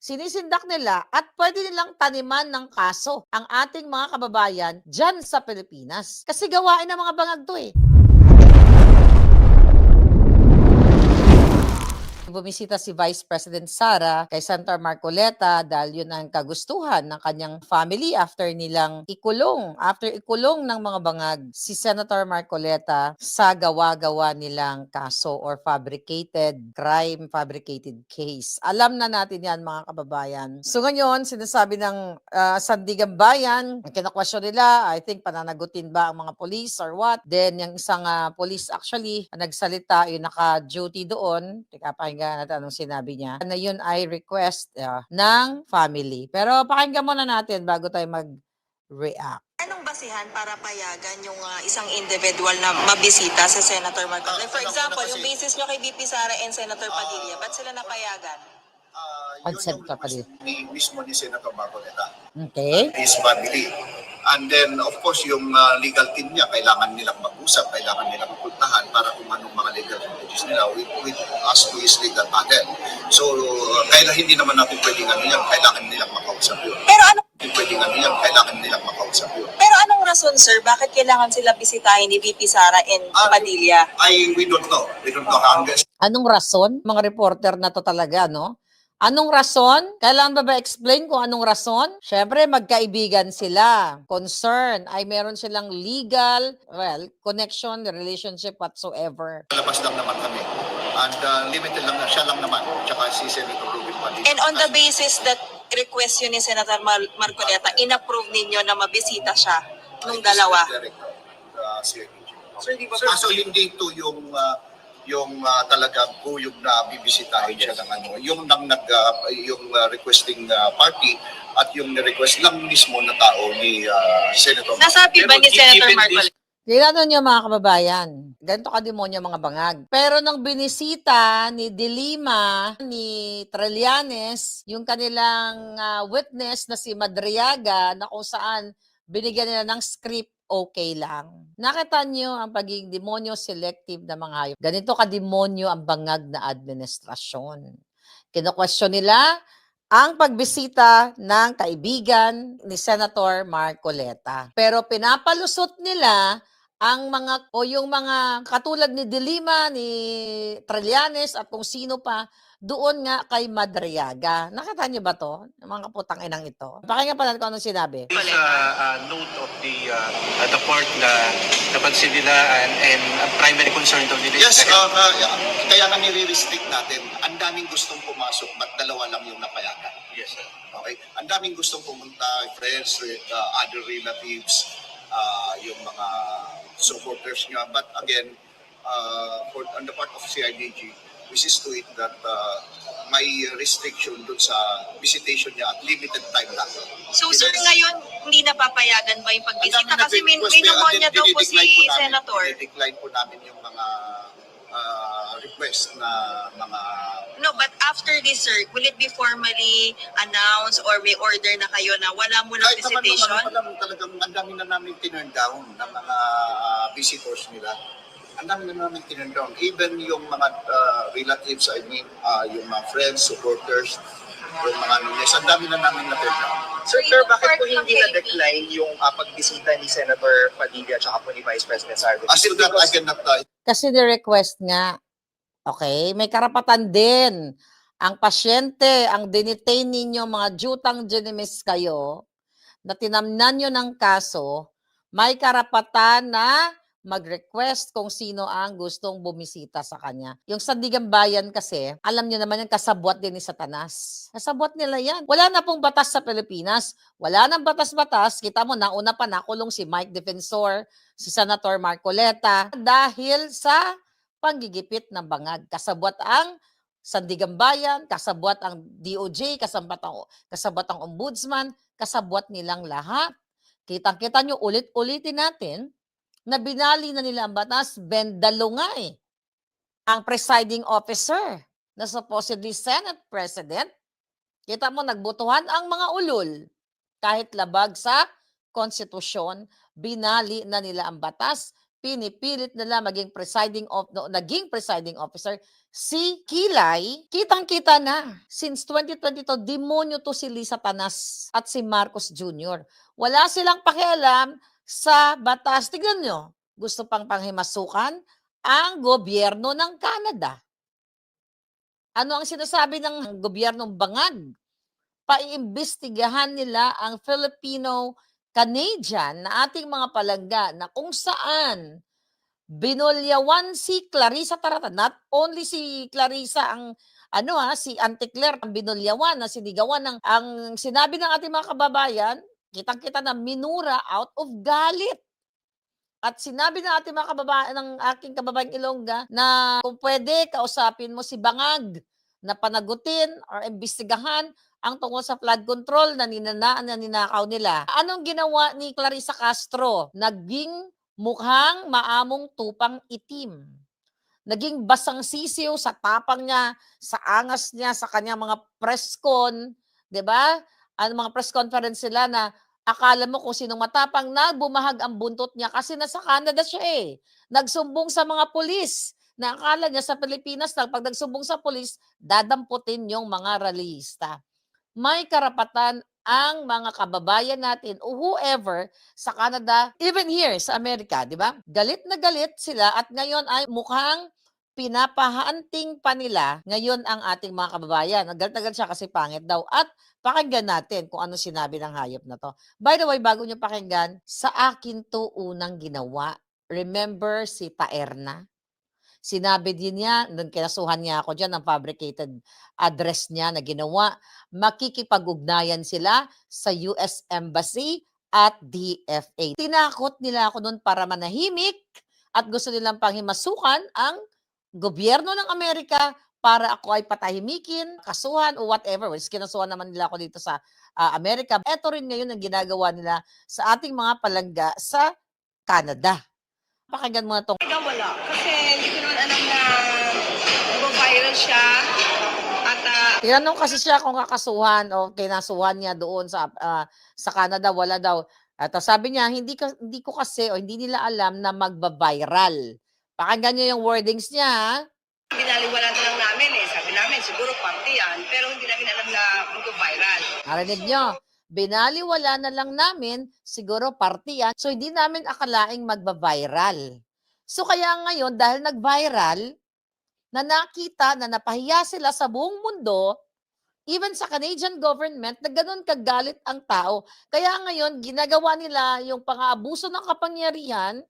sinisindak nila at pwede nilang taniman ng kaso ang ating mga kababayan dyan sa Pilipinas. Kasi gawain ng mga bangag to eh. Bumisita si Vice President Sara kay Senator Marcoleta dahil yun ang kagustuhan ng kanyang family after ikulong ng mga bangag si Senator Marcoleta sa gawa-gawa nilang kaso or fabricated case. Alam na natin yan mga kababayan. So ngayon, sinasabi ng Sandigan Bayan, ang kinakwestiyon nila, I think pananagutin ba ang mga police or what? Then yung isang police actually nagsalita, yung naka-duty doon, pakinggan natin anong sinabi niya, na yun ay request ng family. Pero pakinggan muna natin bago tayo mag-react. Anong basihan para payagan yung isang individual na mabisita sa Senator Marcoleta? For example, yung basis nyo kay VP Sara and Senator Padilla, ba't sila napayagan? Yun yung request mismo ni Senator Marcoleta. Okay. His family. And then, of course, yung legal team niya, kailangan nilang mag-usap, kailangan nilang puntahan para kung anong mga legal remedies nila with us to his legal panel. So, hindi naman natin pwedeng kailangan nilang makausap yun. Pero ano? Kailangan nilang makausap yun. Pero anong rason, sir? Bakit kailangan sila bisitahin ni VP Sara and Padilla? We don't know. We don't know how. Anong rason? Mga reporter na to talaga, no? Anong rason? Kailangan ba explain kung anong rason? Siyempre, magkaibigan sila. Concern ay meron silang legal, connection, relationship whatsoever. Labas lang naman kami. And limited lang na siya lang naman. Tsaka si Senator Ruben Padilla. And on the basis that request yun ni Senator Marcoleta, inapprove ninyo na mabisita siya nung dalawa? So hindi ito yung talagang kuyog na bibisitahin siya ng yung requesting party at yung request lang mismo na tao ni Senator. Nasabi ba ni Senator Marcoleta? Tingnan nyo mga kababayan, ganito ka-demonyo mga bangag. Pero nang binisita ni De Lima, ni Trillanes, yung kanilang witness na si Madriaga, na kung saan binigyan nila ng script, okay lang. Nakita nyo ang pagiging demonyo selective na mga hayop. Ganito ka-demonyo ang bangag na administrasyon. Kino-question nila ang pagbisita ng kaibigan ni Senator Marcoleta. Pero pinapalusot nila ang yung mga katulad ni De Lima, ni Trillanes at kung sino pa doon nga kay Madriaga. Nakita niyo ba to? Yung mga kaputang inang ito. Pakinggan pa natin kung anong sinabi. This note of the part na napansin nila and primary concern daw nila. Yes, kaya nga nire-restrict natin. Ang daming gustong pumasok, but dalawa lang yung napayagan. Yes, sir. Okay? Ang daming gustong pumunta, friends, other relatives, yung mga supporters niya. But again, on the part of CIDG, we see to it that may restriction dun sa visitation niya at limited time lang. So sir, ngayon hindi napapayagan ba yung pagbisita? Kasi may pneumonia daw po si Senator. Dinidecline po namin yung mga request na mga... No, but after this, sir, will it be formally announced or may order na kayo na wala mo ng visitation? Talagang ang dami na namin tinurn down ng mga visitors nila. Ang dami na namin tinurn down. Even yung mga relatives, yung mga friends, supporters, yung mga nunes, ang dami na namin na-turn down. Sir, pero bakit po hindi na-decline yung pagbisita ni Senator Padilla at po ni Vice President Sara? As in that, I cannot... Kasi ni-request nga, okay, may karapatan din. Ang pasyente, ang dinitain ninyo, mga jutang genimis kayo, na tinamnan nyo ng kaso, may karapatan na mag-request kung sino ang gustong bumisita sa kanya. Yung Sandigan Bayan kasi, alam nyo naman yung kasabwat din ni Satanas. Kasabwat nila yan. Wala na pong batas sa Pilipinas. Wala nang batas-batas. Kita mo, nauna pa nakulong si Mike Defensor, si Senator Marcoleta, dahil sa panggigipit ng bangag. Kasabwat ang Sandigan Bayan, kasabwat ang DOJ, kasabwat ang Ombudsman, kasabwat nilang lahat. Kitang-kita nyo, ulit-ulitin natin, na binali na nila ang batas, bendalo nga eh. Ang presiding officer na supposedly Senate President, kita mo, nagbutuhan ang mga ulol. Kahit labag sa konstitusyon, binali na nila ang batas, pinipilit nila naging presiding officer si Kilay, kitang-kita na. Since 2022, demonyo to si Lisa Tanas at si Marcos Jr. Wala silang pakialam sa batas. Tignan nyo, gusto pang panghimasukan ang gobyerno ng Canada. Ano ang sinasabi ng gobyernong bangag? Paiimbestigahan nila ang Filipino-Canadian na ating mga palangga na kung saan binulyawan si Clarissa Tarata. Not only si Clarissa ang si Auntie Claire ang binulyawan na sinigawan ang sinabi ng ating mga kababayan, kitang-kita na minura out of galit. At sinabi ng ating mga kababayan, ng aking kababayang Ilongga na kung pwede kausapin mo si Bangag na panagutin or imbestigahan ang tungkol sa flood control na ninakaw nila. Anong ginawa ni Clarissa Castro? Naging mukhang maamong tupang itim. Naging basang sisiw sa tapang niya, sa angas niya, sa kanyang mga press con, 'di ba? Mga press conference sila na akala mo kung sinong matapang na bumahag ang buntot niya kasi nasa Canada siya eh. Nagsumbong sa mga pulis na akala niya sa Pilipinas lang pag nagsumbong sa pulis, dadamputin yung mga rallyista. May karapatan ang mga kababayan natin o whoever sa Canada, even here sa Amerika, di ba? Galit na galit sila at ngayon ay mukhang pinapahanting pa nila ngayon ang ating mga kababayan. Galit na galit siya kasi pangit daw. At pakinggan natin kung ano sinabi ng hayop na to. By the way, bago nyo pakinggan, sa akin to unang ginawa. Remember si Taerna? Sinabi din niya, nung kinasuhan niya ako dyan, ng fabricated address niya na ginawa, makikipag-ugnayan sila sa US Embassy at DFA. Tinakot nila ako noon para manahimik at gusto nilang panghimasukan ang gobyerno ng Amerika para ako ay patahimikin, kasuhan o whatever. Which kinasuhan naman nila ako dito sa Amerika. Ito rin ngayon ang ginagawa nila sa ating mga palangga sa Canada. Pakinggan mo na itong Talaga wala. Kasi hindi ko naman alam na nag-viral siya. At tinanong kasi siya kung kakasuhan o kinasuhan niya doon sa Canada, wala daw. At sabi niya, hindi ko kasi o hindi nila alam na magba-viral. Pakinggan niyo yung wordings niya, ha? binaliwala na lang namin eh. Sabi namin, siguro party yan. Pero hindi namin alam na mag-viral. Narinig niyo? Binaliwala na lang namin, siguro party yan. So, hindi namin akalaing magba-viral. So, kaya ngayon, dahil nag-viral, na nakita na napahiya sila sa buong mundo, even sa Canadian government, na ganun kagalit ang tao. Kaya ngayon, ginagawa nila yung pang-aabuso ng kapangyarihan,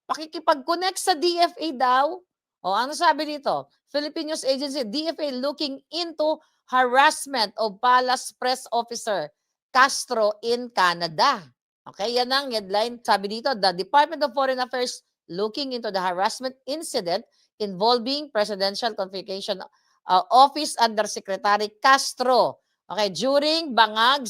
pakikipag-connect sa DFA daw. O ano sabi dito? Philippine News Agency, DFA looking into harassment of Palace Press Officer Castro in Canada. Okay, yan ang headline. Sabi dito, the Department of Foreign Affairs looking into the harassment incident involving Presidential Communication Office Undersecretary Castro. Okay, during Bangag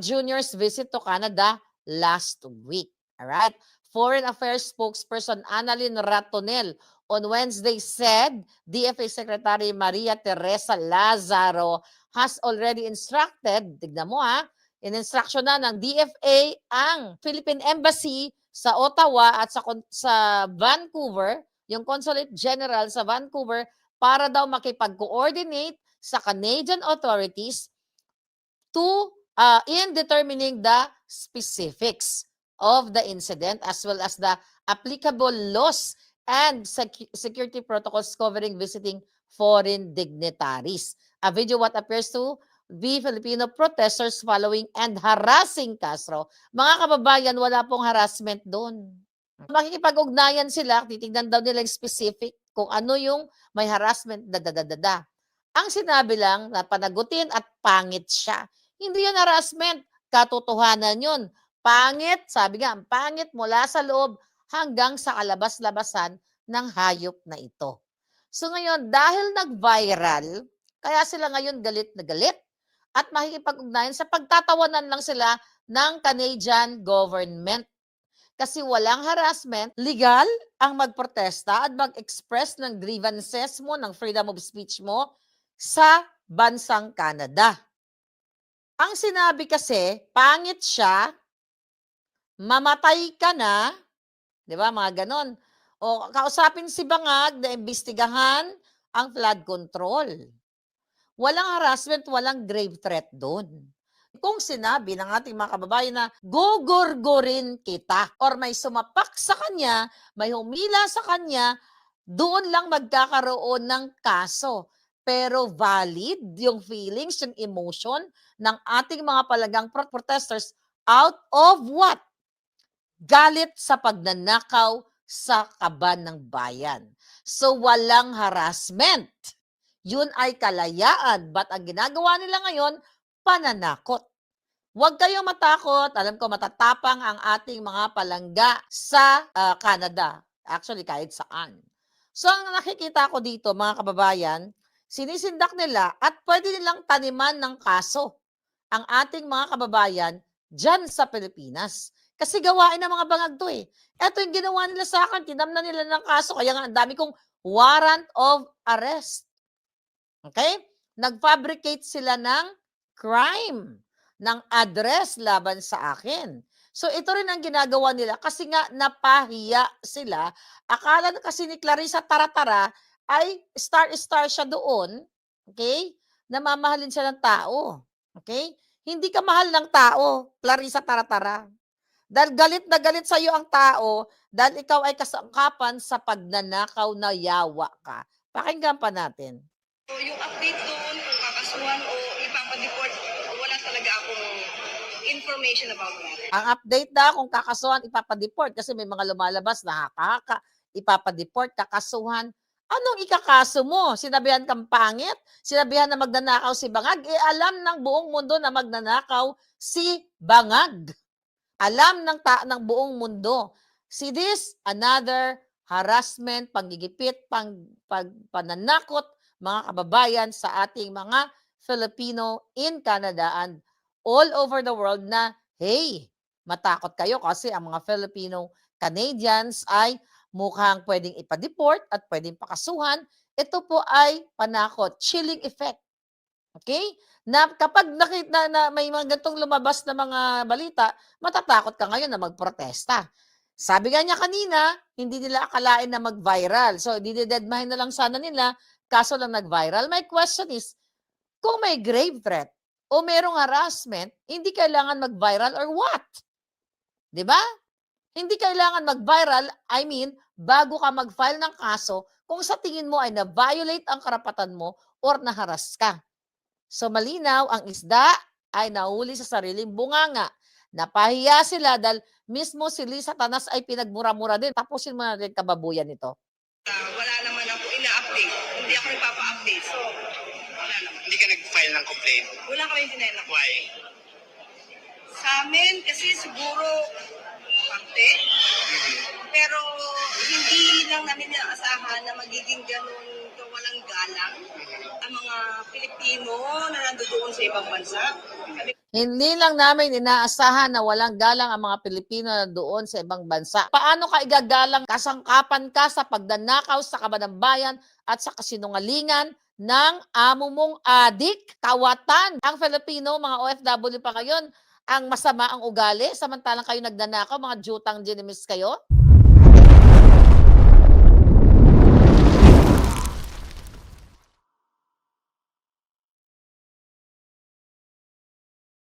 Jr.'s visit to Canada last week. All right. Foreign Affairs spokesperson Annalyn Ratonel on Wednesday said DFA Secretary Maria Teresa Lazaro has already instructed, tignan mo ha, in-instruction na ng DFA ang Philippine Embassy sa Ottawa at sa Vancouver, yung Consulate General sa Vancouver, para daw makipag-coordinate sa Canadian authorities in determining the specifics of the incident as well as the applicable laws and security protocols covering visiting foreign dignitaries. A video what appears to be Filipino protesters following and harassing Castro. Mga kababayan, wala pong harassment doon. Makikipag-ugnayan sila, titignan daw nila yung specific kung ano yung may harassment, Ang sinabi lang na panagutin at pangit siya. Hindi yan harassment, katotohanan yun. Pangit, sabi nga, ang pangit mula sa loob hanggang sa kalabas-labasan ng hayop na ito. So ngayon, dahil nag-viral, kaya sila ngayon galit na galit at makikipag-ugnayan sa pagtatawanan lang sila ng Canadian government. Kasi walang harassment, legal ang magprotesta at mag-express ng grievances mo, ng freedom of speech mo sa bansang Canada. Ang sinabi kasi, pangit siya, mamatay ka na, 'Di ba, mga gano'n. O kausapin si Bangag na imbestigahan ang flood control. Walang harassment, walang grave threat do'n. Kung sinabi ng ating mga kababayan na gugurgurin kita or may sumapak sa kanya, may humila sa kanya, doon lang magkakaroon ng kaso. Pero valid yung feelings, yung emotion ng ating mga palagang protesters out of what? Galit sa pagnanakaw sa kaban ng bayan. So walang harassment. Yun ay kalayaan. But ang ginagawa nila ngayon, pananakot. Huwag kayong matakot. Alam ko matatapang ang ating mga palangga sa Canada. Actually, kahit saan. So ang nakikita ko dito, mga kababayan, sinisindak nila at pwede nilang taniman ng kaso ang ating mga kababayan dyan sa Pilipinas. Kasi gawain ng mga bangag to eh. Ito yung ginawa nila sa akin, tinamnan nila ng kaso. Kaya nga ang dami kong warrant of arrest. Okay? Nag-fabricate sila ng crime, ng address laban sa akin. So ito rin ang ginagawa nila kasi nga napahiya sila. Akala na kasi ni Clarissa Taratara ay star siya doon, okay? Namamahalin siya ng tao, okay? Hindi ka mahal ng tao, Clarissa Taratara. Dahil galit na galit sa iyo ang tao dahil ikaw ay kasangkapan sa pagnanakaw na yawa ka. Pakinggan pa natin. So, yung update doon, kung kakasuhan o ipapadeport, wala talaga akong information about that. Ang update na kung kakasuhan, ipapadeport kasi may mga lumalabas na haka-haka, ipapadeport, kakasuhan. Anong ikakaso mo? Sinabihan kang pangit? Sinabihan na magnanakaw si Bangag? Alam ng buong mundo na magnanakaw si Bangag. Alam ng buong mundo. See this? Another harassment, panggigipit, pananakot, mga kababayan sa ating mga Filipino in Canada and all over the world na, hey, matakot kayo kasi ang mga Filipino Canadians ay mukhang pwedeng ipa-deport at pwedeng pakasuhan. Ito po ay panakot, chilling effect. Okay? Na kapag nakita na may mga ganitong lumabas na mga balita, matatakot ka ngayon na magprotesta. Sabi nga niya kanina, hindi nila akalain na mag-viral. So, didededmahin na lang sana nila, kaso lang nag-viral. My question is, kung may grave threat o merong harassment, hindi kailangan mag-viral or what? 'Di ba? Hindi kailangan mag-viral, I mean, bago ka mag-file ng kaso, kung sa tingin mo ay na-violate ang karapatan mo or naharas ka. So malinaw, ang isda ay nahuli sa sariling bunganga. Napahiya sila dahil mismo si Lisa Tanas ay pinagmura-mura din. Tapusin mo na rin kababuyan nito. Wala naman ako ina-update. Hindi ako nagpapa-update. So, wala naman. Hindi ka nag-file ng complaint. Wala kami tinela. Why? Sa amin, kasi siguro, parte. Pero, hindi lang namin inaasahan na magiging ganun kawalang galang ang mga Pilipino na nandoon sa ibang bansa. Hindi lang namin inaasahan na walang galang ang mga Pilipino na doon sa ibang bansa. Paano ka igagalang kasangkapan ka sa pagdanakaw sa kabanambayan at sa kasinungalingan ng amo mong adik, kawatan? Ang Filipino, mga OFW pa ngayon, ang masama ang ugali, samantalang kayo nagdanakaw, mga jutang genimis kayo?